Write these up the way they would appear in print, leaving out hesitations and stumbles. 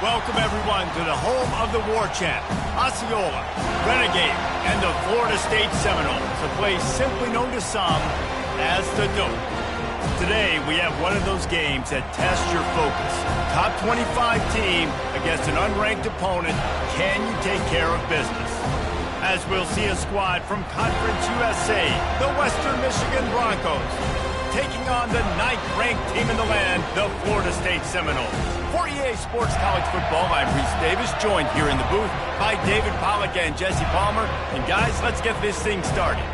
Welcome, everyone, to the home of the War Chant, Osceola, Renegade, and the Florida State Seminoles, a place simply known to some as the Dope. Today, we have one of those games that tests your focus. Top 25 team against an unranked opponent. Can you take care of business? As we'll see a squad from Conference USA, the Western Michigan Broncos, taking on the 9th-ranked team in the land, the Florida State Seminoles. For EA Sports College Football, I'm Reese Davis, joined here in the booth by David Pollack and Jesse Palmer. And guys, let's get this thing started.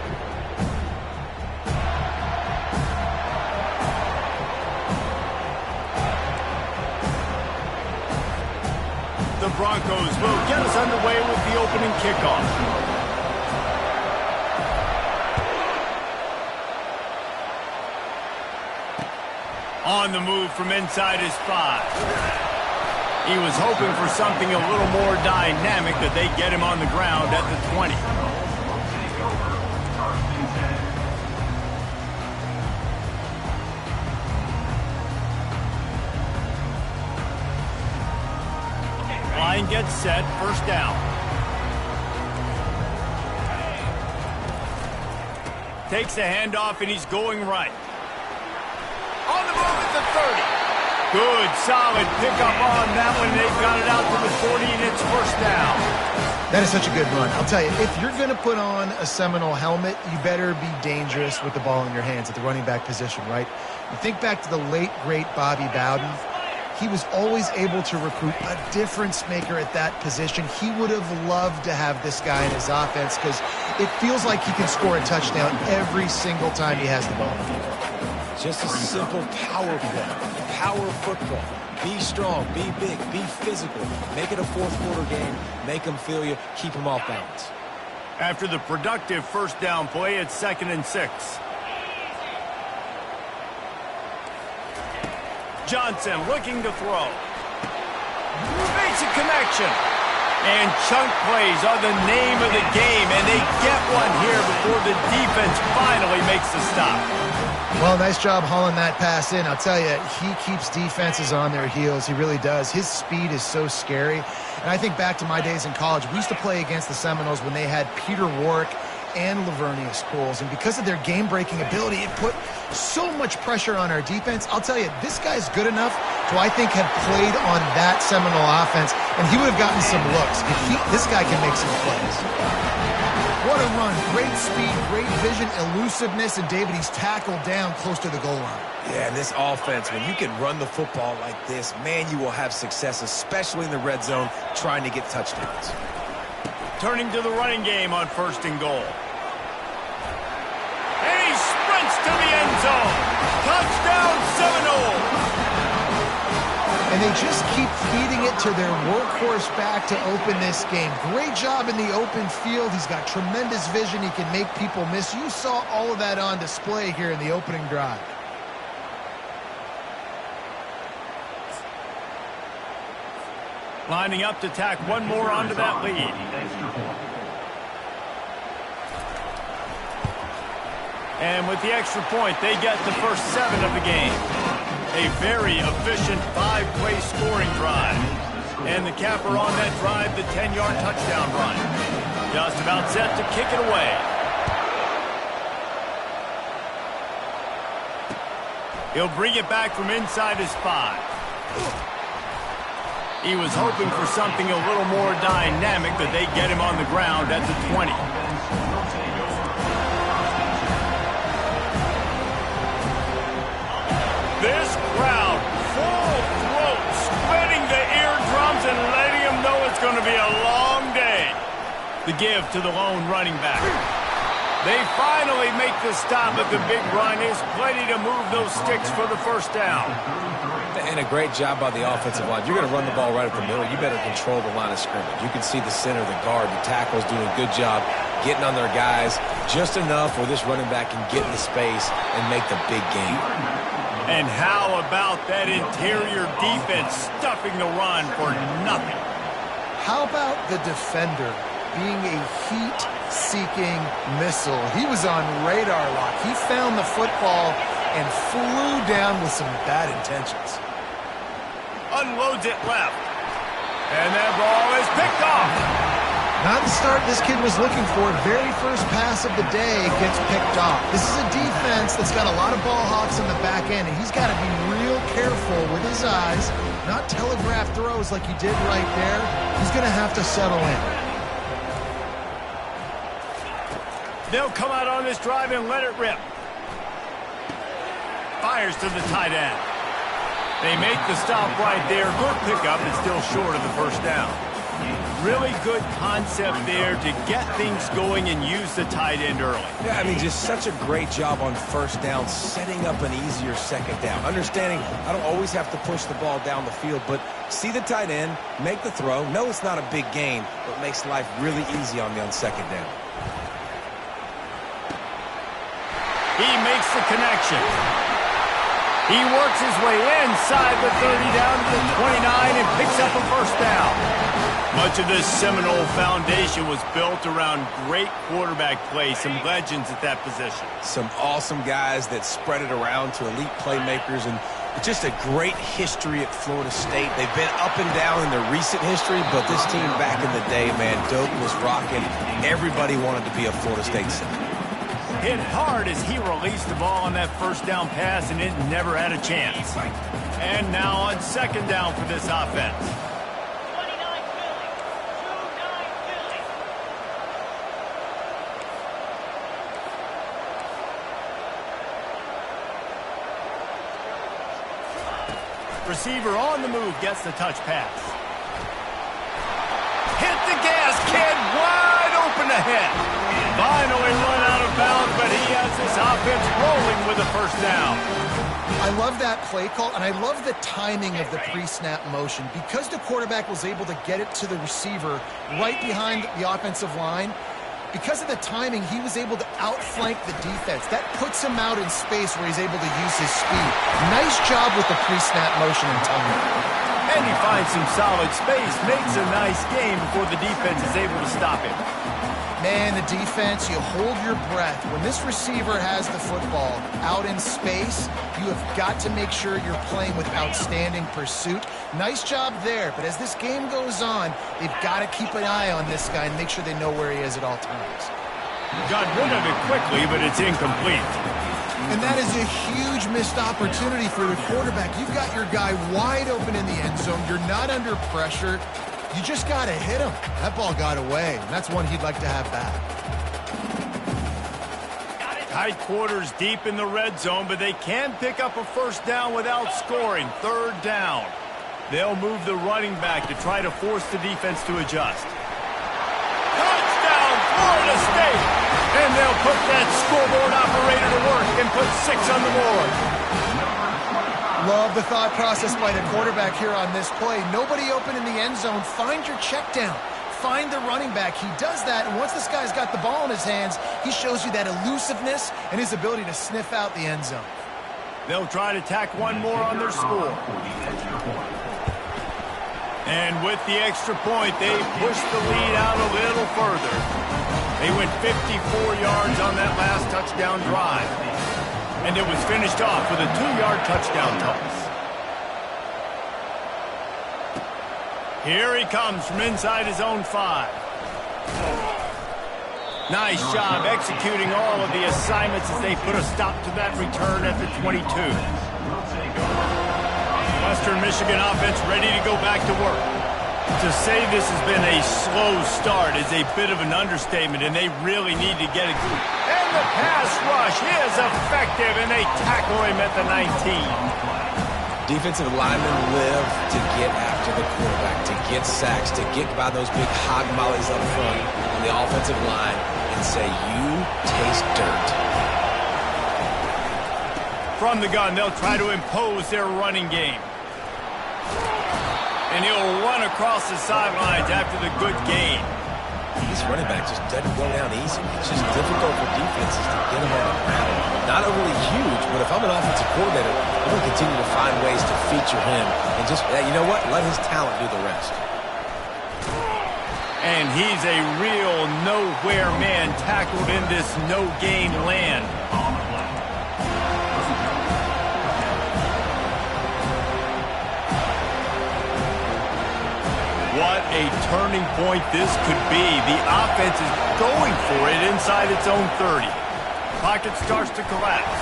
The Broncos will get us underway with the opening kickoff. On the move from inside his 5. He was hoping for something a little more dynamic, that they get him on the ground at the 20. Line gets set, first down. Takes the handoff and he's going right. On the move at the 30. Good, solid pickup on that one. They've got it out to the 40 and it's first down. That is such a good run. I'll tell you, if you're going to put on a Seminole helmet, you better be dangerous with the ball in your hands at the running back position, right? You think back to the late, great Bobby Bowden. He was always able to recruit a difference maker at that position. He would have loved to have this guy in his offense because it feels like he can score a touchdown every single time he has the ball. Just a simple power play, power football. Be strong, be big, be physical. Make it a fourth-quarter game. Make them feel you. Keep them off balance. After the productive first down play, it's 2nd and 6. Johnson looking to throw. Basic connection. And chunk plays are the name of the game, and they get one here before the defense finally makes the stop. Well, nice job hauling that pass in. I'll tell you, he keeps defenses on their heels. He really does. His speed is so scary. And I think back to my days in college. We used to play against the Seminoles when they had Peter Warrick and Lavernius Coles. And because of their game-breaking ability, it put so much pressure on our defense. I'll tell you, this guy's good enough to, I think, have played on that Seminole offense, and he would have gotten some looks. This guy can make some plays. What a run. Great speed, great vision, elusiveness, and David, he's tackled down close to the goal line. Yeah, and this offense, when you can run the football like this, man, you will have success, especially in the red zone, trying to get touchdowns. Turning to the running game on 1st and goal. And he sprints to the end zone. Touchdown, Seminoles. And they just keep feeding it to their workhorse back to open this game. Great job in the open field. He's got tremendous vision. He can make people miss. You saw all of that on display here in the opening drive. Lining up to tack one more onto that lead. And with the extra point, they get the first 7 of the game. A very efficient 5-play scoring drive. And the capper on that drive, the 10-yard touchdown run. Just about set to kick it away. He'll bring it back from inside his 5. He was hoping for something a little more dynamic, that they get him on the ground at the 20. This crowd, full throat, spreading the eardrums and letting them know it's going to be a long day. The give to the lone running back. They finally make the stop at the big run. Is plenty to move those sticks for the first down. And a great job by the offensive line. You're going to run the ball right up the middle. You better control the line of scrimmage. You can see the center, the guard, the tackles doing a good job getting on their guys just enough where this running back can get in the space and make the big game. And how about that interior defense stuffing the run for nothing? How about the defender being a heat-seeking missile? He was on radar lock. He found the football and flew down with some bad intentions. Unloads it left. And that ball is picked off. Not the start this kid was looking for. Very first pass of the day gets picked off. This is a defense that's got a lot of ball hawks in the back end, and he's got to be real careful with his eyes, not telegraph throws like he did right there. He's going to have to settle in. They'll come out on this drive and let it rip. Fires to the tight end. They make the stop right there. Good pickup, and still short of the first down. Really good concept there to get things going and use the tight end early. Yeah, I mean, just such a great job on first down, setting up an easier second down. Understanding I don't always have to push the ball down the field, but see the tight end, make the throw. No, it's not a big gain, but makes life really easy on me on second down. He makes the connection. He works his way inside the 30 down to the 29 and picks up a first down. Much of this Seminole foundation was built around great quarterback play, some legends at that position. Some awesome guys that spread it around to elite playmakers, and just a great history at Florida State. They've been up and down in their recent history, but this team back in the day, man, Doak was rocking. Everybody wanted to be a Florida State center. Hit hard as he released the ball on that first down pass, and it never had a chance. And now on second down for this offense. Receiver on the move gets the touch pass. Hit the gas, kid, wide open ahead. Finally run out of bounds, but he has this offense rolling with a first down. I love that play call, and I love the timing of the pre-snap motion. Because the quarterback was able to get it to the receiver right behind the offensive line, because of the timing, he was able to outflank the defense. That puts him out in space where he's able to use his speed. Nice job with the pre-snap motion and timing. And he finds some solid space, makes a nice game before the defense is able to stop him. Man, the defense, you hold your breath. When this receiver has the football out in space, you have got to make sure you're playing with outstanding pursuit. Nice job there, but as this game goes on, they've got to keep an eye on this guy and make sure they know where he is at all times. Got rid of it quickly, but it's incomplete. And that is a huge missed opportunity for the quarterback. You've got your guy wide open in the end zone. You're not under pressure. You just got to hit him. That ball got away, and that's one he'd like to have back. Tight quarters deep in the red zone, but they can pick up a first down without scoring. Third down. They'll move the running back to try to force the defense to adjust. Touchdown, Florida State! And they'll put that scoreboard operator to work and put 6 on the board. Love the thought process by the quarterback here on this play. Nobody open in the end zone. Find your check down. Find the running back. He does that, and once this guy's got the ball in his hands, he shows you that elusiveness and his ability to sniff out the end zone. They'll try to tack one more on their score. And with the extra point, they push the lead out a little further. They went 54 yards on that last touchdown drive. And it was finished off with a 2-yard touchdown toss. Here he comes from inside his own 5. Nice job executing all of the assignments as they put a stop to that return at the 22. Western Michigan offense ready to go back to work. To say this has been a slow start is a bit of an understatement, and they really need to get it. And the pass rush is effective, and they tackle him at the 19. Defensive linemen live to get after the quarterback, to get sacks, to get by those big hog mollies up front on the offensive line and say, you taste dirt. From the gun, they'll try to impose their running game. And he'll run across the sidelines after the good gain. This running back just doesn't go down easy. It's just difficult for defenses to get him on the ground. Not overly huge, but if I'm an offensive coordinator, I'm going to continue to find ways to feature him. And just, you know what? Let his talent do the rest. And he's a real nowhere man tackled in this no-gain land. What a turning point this could be. The offense is going for it inside its own 30. Pocket starts to collapse.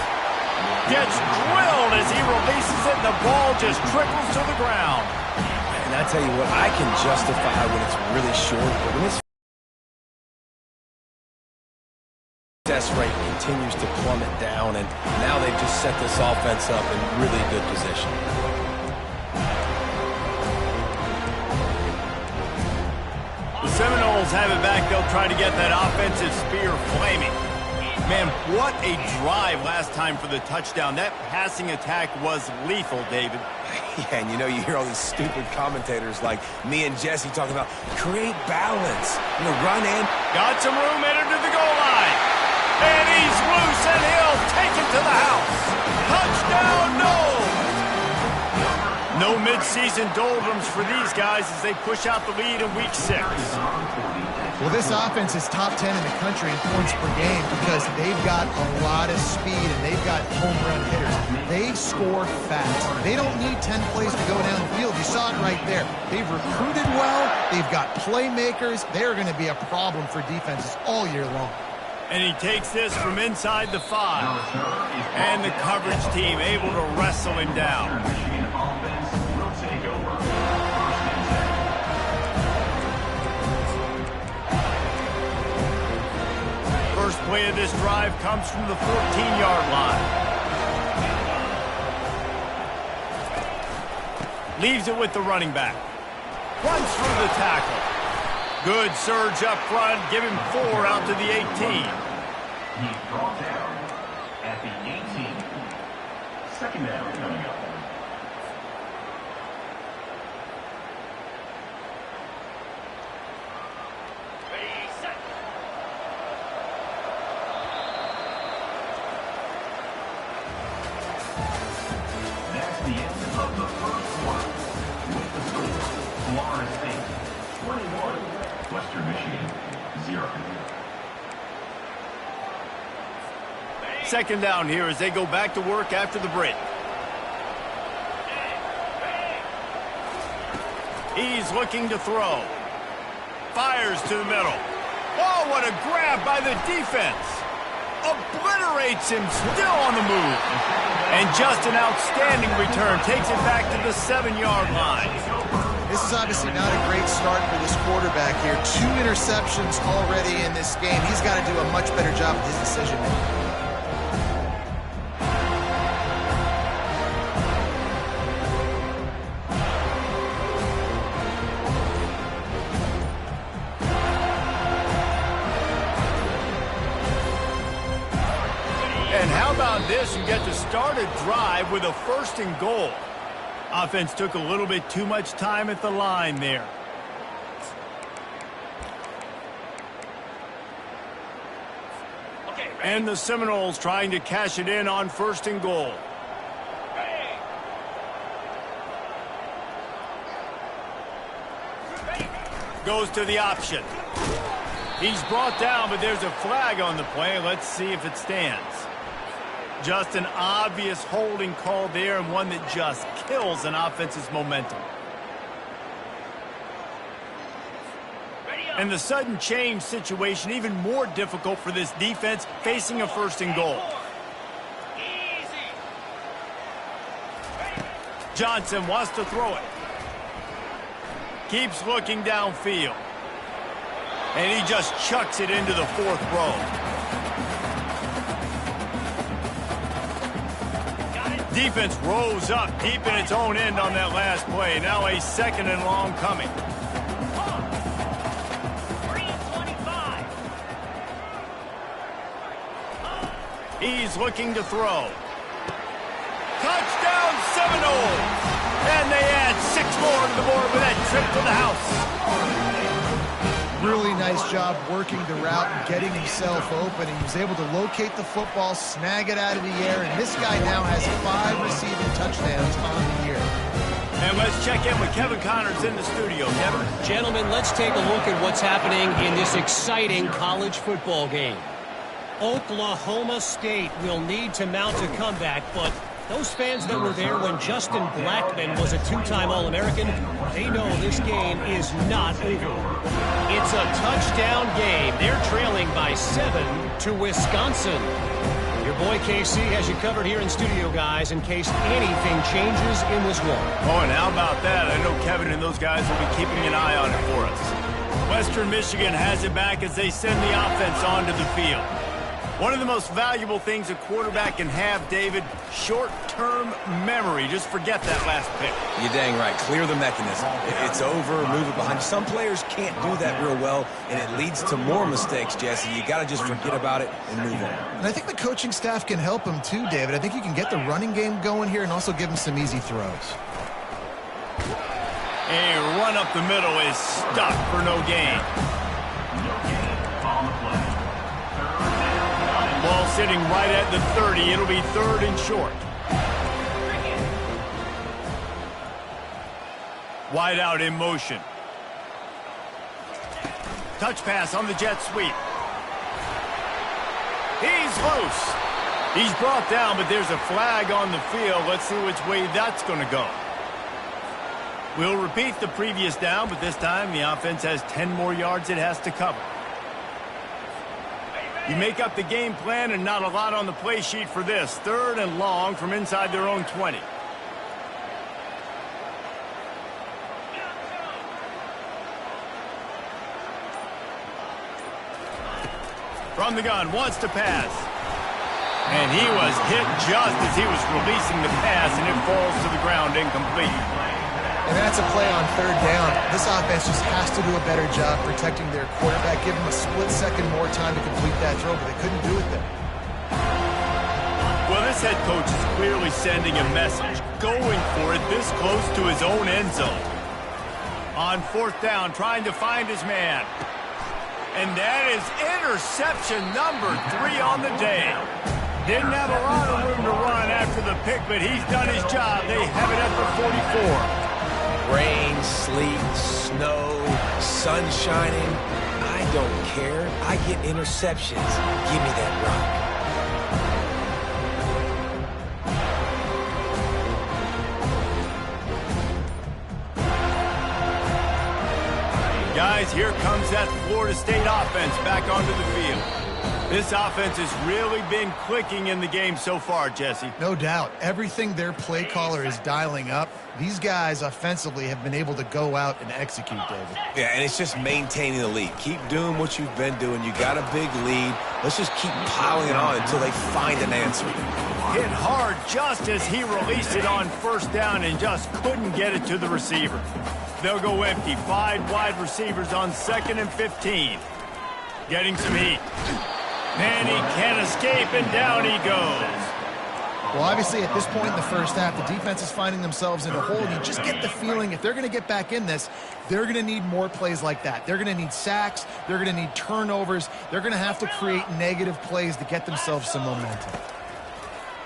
Gets drilled as he releases it, and the ball just trickles to the ground. And I tell you what, I can justify when it's really short, but when it's success rate continues to plummet down, and now they've just set this offense up in really good position. The Seminoles have it back. They'll try to get that offensive spear flaming. Man, what a drive last time for the touchdown. That passing attack was lethal, David. Yeah, and you know, you hear all these stupid commentators like me and Jesse talking about create balance, run in. Got some room, entered to the goal line. And he's loose, and he'll take it to the house. Touchdown, Noles! No midseason doldrums for these guys as they push out the lead in Week 6. Well, this offense is top 10 in the country in points per game because they've got a lot of speed and they've got home run hitters. They score fast. They don't need 10 plays to go down the field. You saw it right there. They've recruited well. They've got playmakers. They're going to be a problem for defenses all year long. And he takes this from inside the 5. And the coverage team able to wrestle him down. First play of this drive comes from the 14-yard line. Leaves it with the running back. Runs through the tackle. Good surge up front. Give him 4 out to the 18. He's brought down at the 18. Second down coming up. That's the end of the first quarter. With the score, Florida State 21, Western Michigan 0. Second down here as they go back to work after the break. He's looking to throw. Fires to the middle. Oh, what a grab by the defense. Obliterates him, still on the move. And just an outstanding return. Takes it back to the 7-yard line. This is obviously not a great start for this quarterback here. 2 interceptions already in this game. He's got to do a much better job with his decision-making. And how about this? You get to start a drive with a 1st and goal. Offense took a little bit too much time at the line there. And the Seminoles trying to cash it in on 1st and goal. Goes to the option. He's brought down, but there's a flag on the play. Let's see if it stands. Just an obvious holding call there, and one that just kills an offense's momentum. And the sudden change situation even more difficult for this defense facing a 1st and goal. Johnson wants to throw it. Keeps looking downfield. And he just chucks it into the 4th row. Defense rose up deep in its own end on that last play. Now a 2nd and long coming. He's looking to throw. Touchdown Seminoles! And they add 6 more to the board with that trip to the house. Really nice job working the route and getting himself open. He was able to locate the football, snag it out of the air, and this guy now has 5 receiving touchdowns on the year. And let's check in with Kevin Connors in the studio. Kevin? Gentlemen, let's take a look at what's happening in this exciting college football game. Oklahoma State will need to mount a comeback, but Those fans that were there when Justin Blackmon was a two-time All-American, they know this game is not over. It's a touchdown game. They're trailing by 7 to Wisconsin. Your boy KC has you covered here in studio, guys, in case anything changes in this one. Oh, and how about that? I know Kevin and those guys will be keeping an eye on it for us. Western Michigan has it back as they send the offense onto the field. One of the most valuable things a quarterback can have, David, short-term memory. Just forget that last pick. You're dang right. Clear the mechanism. It's over, move it behind you. Some players can't do that real well, and it leads to more mistakes, Jesse. You got to just forget about it and move on. And I think the coaching staff can help him too, David. I think you can get the running game going here and also give him some easy throws. A run up the middle is stuck for no gain. No gain on the play. Ball sitting right at the 30. It'll be 3rd and short. Wide out in motion. Touch pass on the jet sweep. He's loose. He's brought down, but there's a flag on the field. Let's see which way that's going to go. We'll repeat the previous down, but this time the offense has 10 more yards it has to cover. You make up the game plan and not a lot on the play sheet for this. 3rd and long from inside their own 20. From the gun, wants to pass. And he was hit just as he was releasing the pass, and it falls to the ground incomplete. And that's a play on 3rd down. This offense just has to do a better job protecting their quarterback. Give them a split second more time to complete that throw, but they couldn't do it there. Well, this head coach is clearly sending a message, going for it this close to his own end zone. On 4th down, trying to find his man. And that is interception number 3 on the day. Didn't have a lot of room to run after the pick, but he's done his job. They have it at the 44. Rain, sleet, snow, sun shining. I don't care. I get interceptions. Give me that rock. Guys, here comes that Florida State offense back onto the field. This offense has really been clicking in the game so far, Jesse. No doubt. Everything their play caller is dialing up, these guys offensively have been able to go out and execute, David. Yeah, and it's just maintaining the lead. Keep doing what you've been doing. You got a big lead. Let's just keep piling it on until they find an answer. Hit hard just as he released it on 1st down and just couldn't get it to the receiver. They'll go empty. 5 wide receivers on 2nd and 15. Getting some heat. And he can't escape, and down he goes. Well, obviously, at this point in the first half, the defense is finding themselves in a hole. You just get the feeling if they're going to get back in this, they're going to need more plays like that. They're going to need sacks. They're going to need turnovers. They're going to have to create negative plays to get themselves some momentum.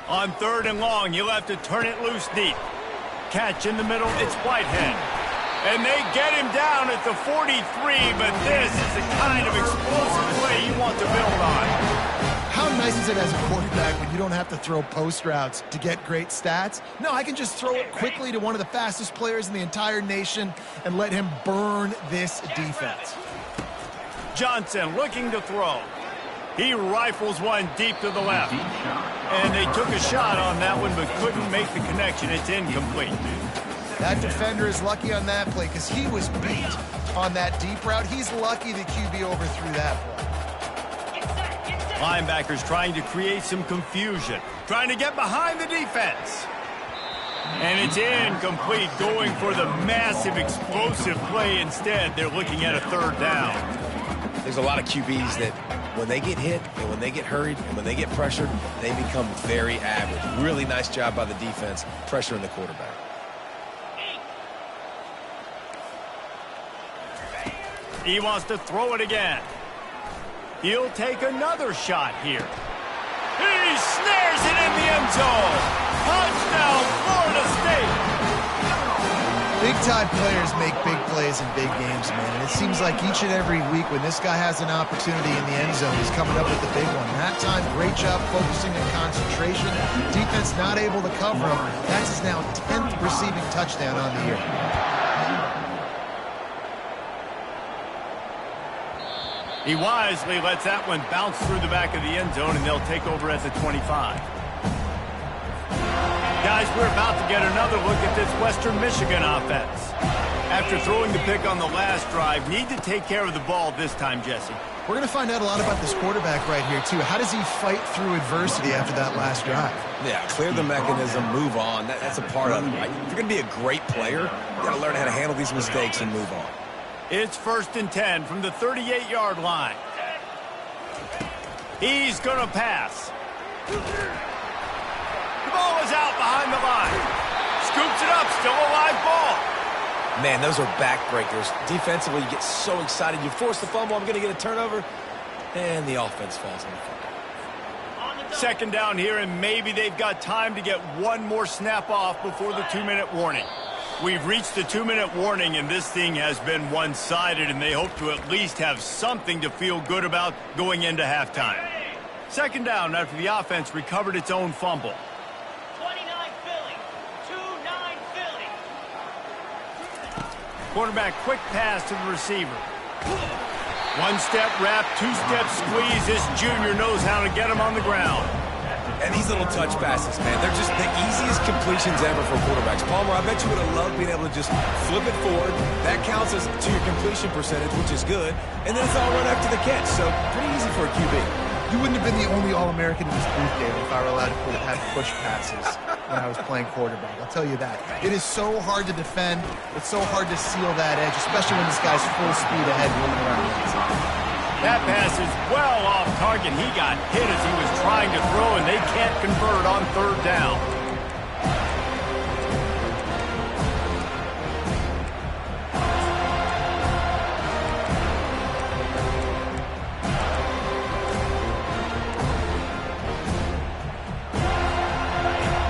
On 3rd and long, you'll have to turn it loose deep. Catch in the middle, it's Whitehead. And they get him down at the 43, but this is the kind of explosive play you want to build on. How nice is it as a quarterback when you don't have to throw post routes to get great stats? No, I can just throw it quickly to one of the fastest players in the entire nation and let him burn this defense. Johnson looking to throw. He rifles one deep to the left. And they took a shot on that one but couldn't make the connection. It's incomplete. That defender is lucky on that play because he was beat on that deep route. He's lucky the QB overthrew that play. Linebackers trying to create some confusion, trying to get behind the defense. And it's incomplete, going for the massive explosive play instead. They're looking at a 3rd down. There's a lot of QBs that when they get hit and when they get hurried and when they get pressured, they become very average. Really nice job by the defense pressuring the quarterback. He wants to throw it again. He'll take another shot here. He snares it in the end zone. Touchdown, Florida State. Big-time players make big plays in big games, man. And it seems like each and every week when this guy has an opportunity in the end zone, he's coming up with the big one. That time, great job focusing and concentration. Defense not able to cover him. That's his now 10th receiving touchdown on the year. He wisely lets that one bounce through the back of the end zone, and they'll take over at the 25. Guys, we're about to get another look at this Western Michigan offense. After throwing the pick on the last drive, need to take care of the ball this time, Jesse. We're going to find out a lot about this quarterback right here, too. How does he fight through adversity after that last drive? Yeah, clear the mechanism, move on. That's a part of it, right? If you're going to be a great player, you got to learn how to handle these mistakes and move on. It's 1st and 10 from the 38-yard line. He's going to pass. The ball is out behind the line. Scoops it up, still a live ball. Man, those are backbreakers. Defensively, you get so excited. You force the fumble, I'm going to get a turnover, and the offense falls on the field. 2nd down here, and maybe they've got time to get one more snap off before the 2-minute warning. We've reached the 2-minute warning, and this thing has been one-sided, and they hope to at least have something to feel good about going into halftime. 2nd down after the offense recovered its own fumble. 29 Philly, 2-9 Philly. Quarterback quick pass to the receiver. 1-step wrap, 2-step squeeze. This junior knows how to get him on the ground. And these little touch passes, man, they're just the easiest completions ever for quarterbacks. Palmer, I bet you would have loved being able to just flip it forward. That counts as to your completion percentage, which is good. And then it's all run after the catch, so pretty easy for a QB. You wouldn't have been the only All-American in this booth game if I were allowed to have push passes when I was playing quarterback. I'll tell you that. It is so hard to defend. It's so hard to seal that edge, especially when this guy's full speed ahead moving around the outside. That pass is well off target. He got hit as he was trying to throw, and they can't convert on 3rd down.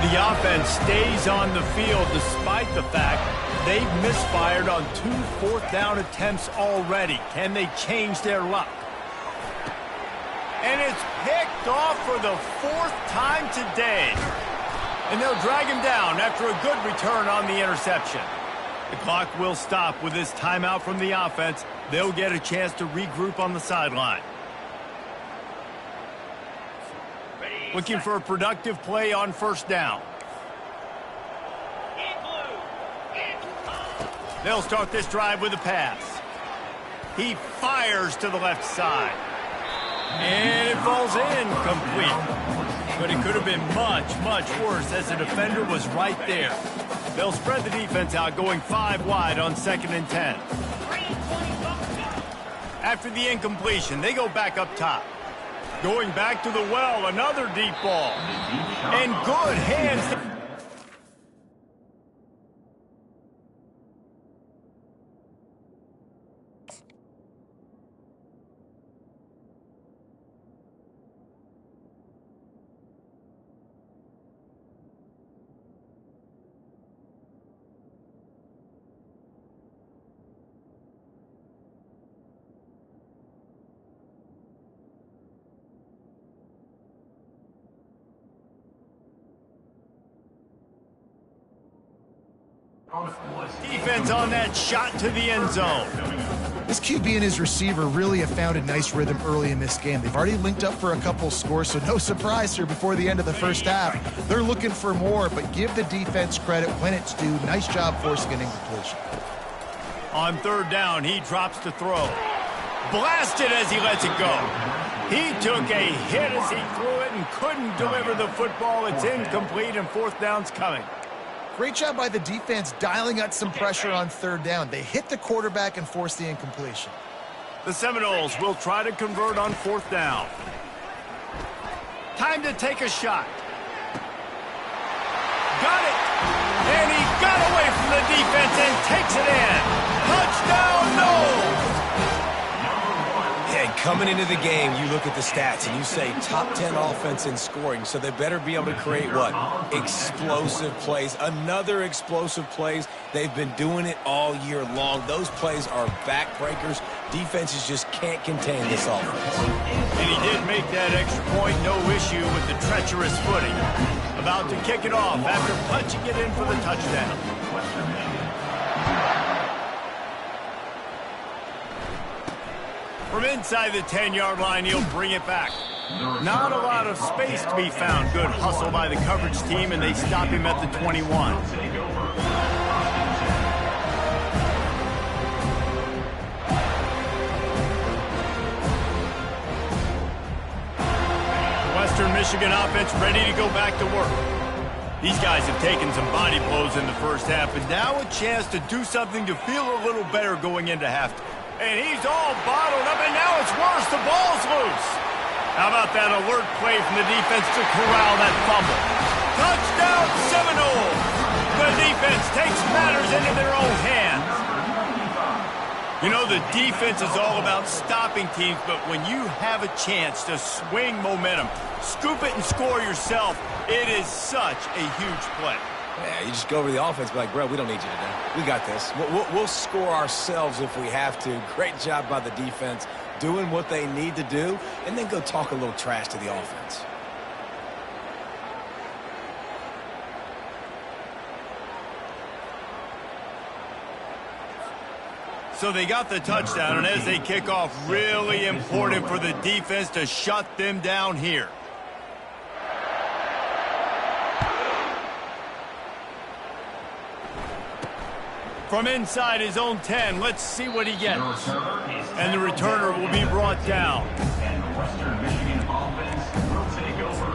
The offense stays on the field despite the fact they've misfired on 2 4th-down attempts already. Can they change their luck? And it's picked off for the 4th time today. And they'll drag him down after a good return on the interception. The clock will stop with this timeout from the offense. They'll get a chance to regroup on the sideline. Looking for a productive play on 1st down. They'll start this drive with a pass. He fires to the left side. And it falls in complete. But it could have been much, much worse as the defender was right there. They'll spread the defense out, going 5 wide on 2nd and 10. After the incompletion, they go back up top. Going back to the well, another deep ball. And good hands. Defense on that shot to the end zone. This QB and his receiver really have found a nice rhythm early in this game. They've already linked up for a couple scores, so no surprise here before the end of the 1st half. They're looking for more, but give the defense credit when it's due. Nice job forcing an incompletion. On 3rd down, he drops to throw. Blasted as he lets it go. He took a hit as he threw it and couldn't deliver the football. It's incomplete, and 4th down's coming. Great job by the defense dialing up some pressure on 3rd down. They hit the quarterback and forced the incompletion. The Seminoles will try to convert on 4th down. Time to take a shot. Got it. And he got away from the defense and takes it in. Touchdown, Noles! Yeah, Coming into the game, you look at the stats and you say top 10 offense in scoring, so they better be able to create what? Explosive plays. Another explosive plays. They've been doing it all year long. Those plays are backbreakers. Defenses just can't contain this offense. And he did make that extra point, no issue with the treacherous footing. About to kick it off after punching it in for the touchdown. From inside the 10-yard line, he'll bring it back. Not a lot of space to be found. Good hustle by the coverage team, and they stop him at the 21. Western Michigan offense ready to go back to work. These guys have taken some body blows in the first half, and now a chance to do something to feel a little better going into halftime. And he's all bottled up, and now it's worse. The ball's loose. How about that alert play from the defense to corral that fumble? Touchdown Seminoles! The defense takes matters into their own hands. You know, the defense is all about stopping teams, but when you have a chance to swing momentum, scoop it and score yourself, it is such a huge play. Yeah, you just go over to the offense and be like, bro, we don't need you today. We got this. We'll score ourselves if we have to. Great job by the defense doing what they need to do, and then go talk a little trash to the offense. So they got the touchdown, and as they kick off, really important for the defense to shut them down here. From inside his own 10, let's see what he gets. And the returner will be brought down. And the Western Michigan offense will take over.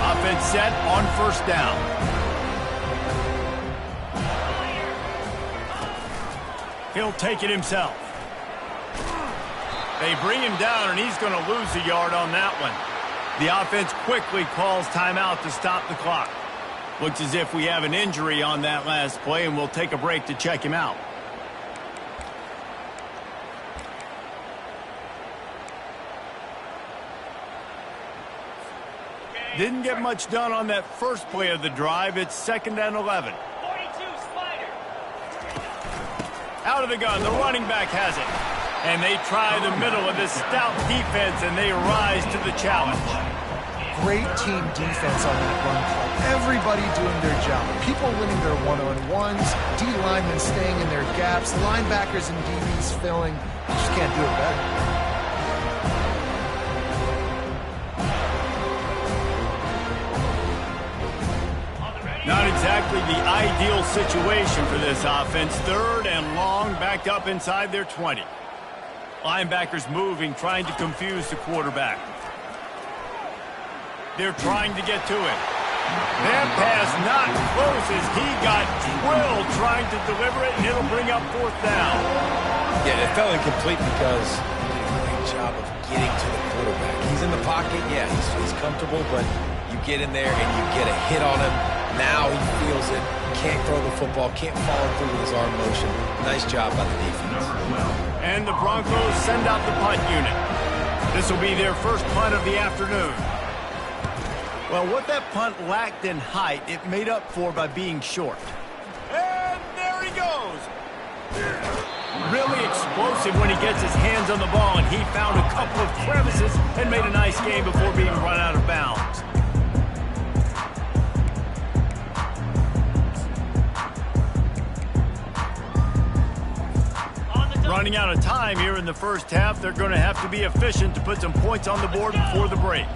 Offense set on first down. He'll take it himself. They bring him down, and he's going to lose a yard on that one. The offense quickly calls timeout to stop the clock. Looks as if we have an injury on that last play, and we'll take a break to check him out. Didn't get much done on that first play of the drive. It's 2nd and 11. 42, Spider. Out of the gun, the running back has it. And they try the middle of this stout defense, and they rise to the challenge. Great team defense on that run play. Everybody doing their job. People winning their one-on-ones, D linemen staying in their gaps, linebackers and DBs filling. You just can't do it better. Not exactly the ideal situation for this offense. 3rd and long, backed up inside their 20. Linebackers moving, trying to confuse the quarterback. They're trying to get to him. That pass not close as he got drilled trying to deliver it, and it'll bring up 4th down. Yeah, it fell incomplete because he did a great job of getting to the quarterback. He's in the pocket, yeah, he's comfortable, but you get in there and you get a hit on him. Now he feels it. Can't throw the football, can't follow through with his arm motion. Nice job by the defense. And the Broncos send out the punt unit. This will be their first punt of the afternoon. Well, what that punt lacked in height, it made up for by being short. And there he goes. Really explosive when he gets his hands on the ball, and he found a couple of crevices and made a nice game before being run out of bounds. Running out of time here in the first half. They're going to have to be efficient to put some points on the board before the break.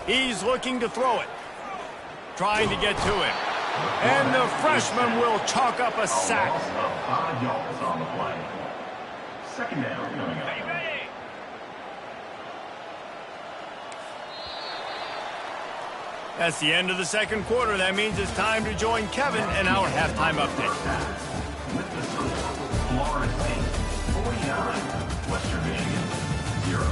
He's looking to throw it. Trying to get to him. And the freshman will chalk up a sack. 5 yards on the play. 2nd down coming up. That's the end of the second quarter. That means it's time to join Kevin in our halftime update. With the score, Florida State 49, Western Michigan 0.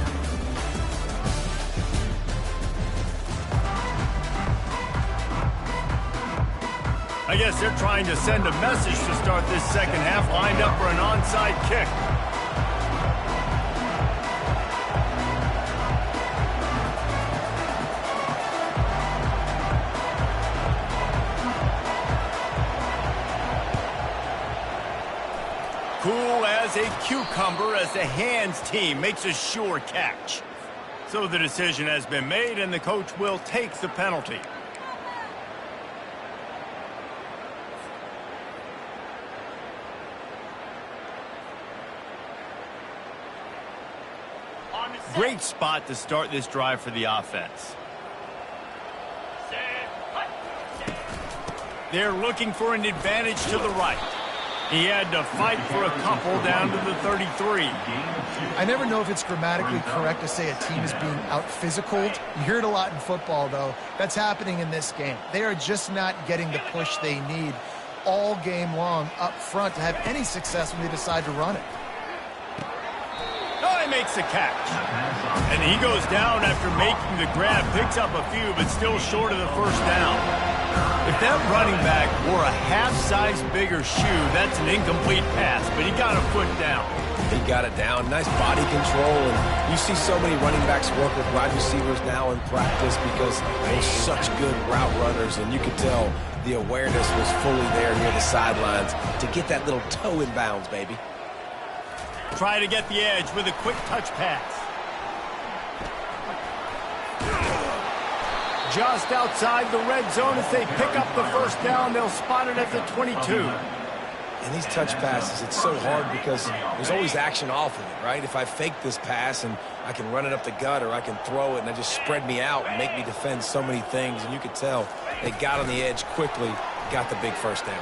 I guess they're trying to send a message to start this second half, lined up for an onside kick. Cool as a cucumber as the hands team makes a sure catch. So the decision has been made, and the coach will take the penalty. Great spot to start this drive for the offense. They're looking for an advantage to the right. He had to fight for a couple down to the 33. I never know if it's grammatically correct to say a team is being out-physicaled. You hear it a lot in football, though. That's happening in this game. They are just not getting the push they need all game long up front to have any success when they decide to run it. Oh, he makes the catch. And he goes down after making the grab, picks up a few, but still short of the first down. If that running back wore a half-size bigger shoe, that's an incomplete pass, but he got a foot down. He got it down. Nice body control. And you see so many running backs work with wide receivers now in practice because they're such good route runners, and you could tell the awareness was fully there near the sidelines to get that little toe in bounds, baby. Try to get the edge with a quick touch pass. Just outside the red zone as they pick up the first down. They'll spot it at the 22. In these touch passes, it's so hard because there's always action off of it, right? If I fake this pass and I can run it up the gut or I can throw it and I just spread me out and make me defend so many things, and you could tell they got on the edge quickly, got the big first down.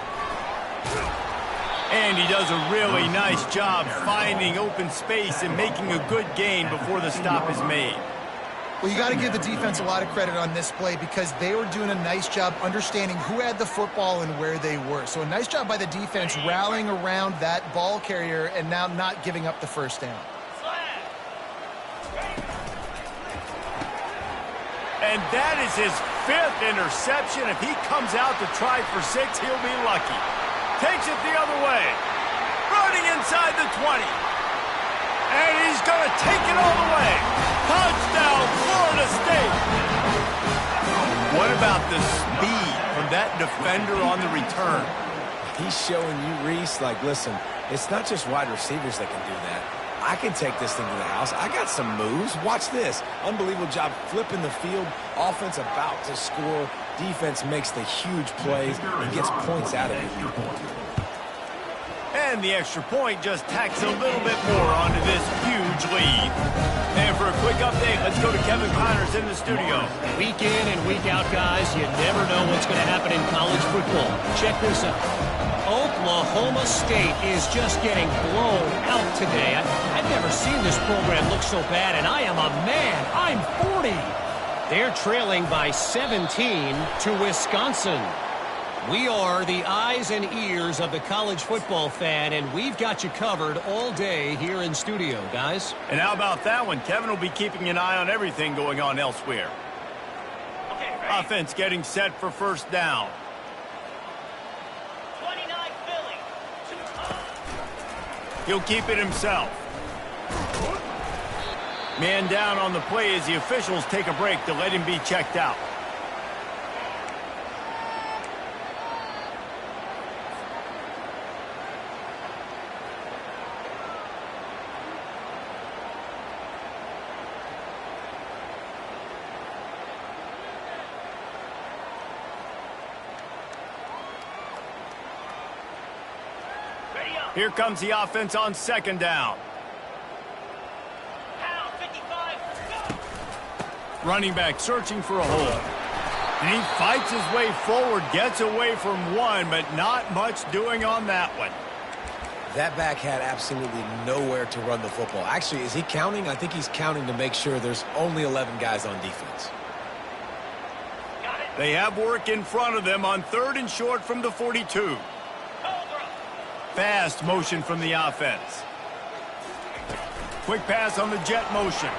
And he does a really nice job finding open space and making a good gain before the stop is made. Well, you got to give the defense a lot of credit on this play because they were doing a nice job understanding who had the football and where they were. So a nice job by the defense rallying around that ball carrier and now not giving up the first down. And that is his 5th interception. If he comes out to try for 6, he'll be lucky. Takes it the other way. Running inside the 20. And he's going to take it all the way. Touchdown, Florida State. What about the speed from that defender on the return? He's showing you, Reese, like, listen, it's not just wide receivers that can do that. I can take this thing to the house. I got some moves. Watch this. Unbelievable job flipping the field. Offense about to score. Defense makes the huge plays and gets points out of it. And the extra point just tacks a little bit more onto this huge lead. And for a quick update, let's go to Kevin Connors in the studio. Week in and week out, guys, you never know what's going to happen in college football. Check this out. Oklahoma State is just getting blown out today. I've never seen this program look so bad, and I am a man. I'm 40. They're trailing by 17 to Wisconsin. We are the eyes and ears of the college football fan, and we've got you covered all day here in studio, guys. And how about that one? Kevin will be keeping an eye on everything going on elsewhere. Okay, offense getting set for first down. 29 Philly. He'll keep it himself. Man down on the play as the officials take a break to let him be checked out. Here comes the offense on second down. Running back searching for a hole. And he fights his way forward, gets away from one, but not much doing on that one. That back had absolutely nowhere to run the football. Actually, is he counting? I think he's counting to make sure there's only 11 guys on defense. They have work in front of them on 3rd and short from the 42. Fast motion from the offense. Quick pass on the jet motion.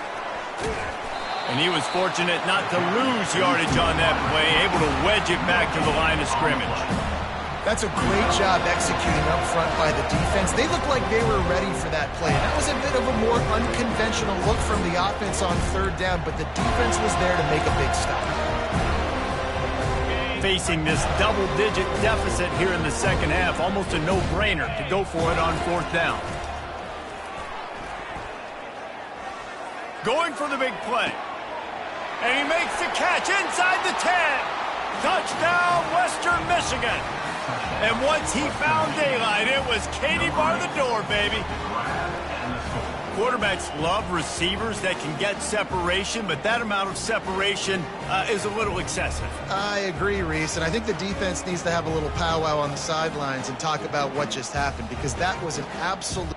And he was fortunate not to lose yardage on that play, able to wedge it back to the line of scrimmage. That's a great job executing up front by the defense. They looked like they were ready for that play. And that was a bit of a more unconventional look from the offense on third down, but the defense was there to make a big stop. Facing this double-digit deficit here in the second half, almost a no-brainer to go for it on fourth down. Going for the big play. And he makes the catch inside the 10. Touchdown, Western Michigan. And once he found daylight, it was Katie bar the door, baby. Quarterbacks love receivers that can get separation, but that amount of separation is a little excessive. I agree, Reese, and I think the defense needs to have a little powwow on the sidelines and talk about what just happened, because that was an absolute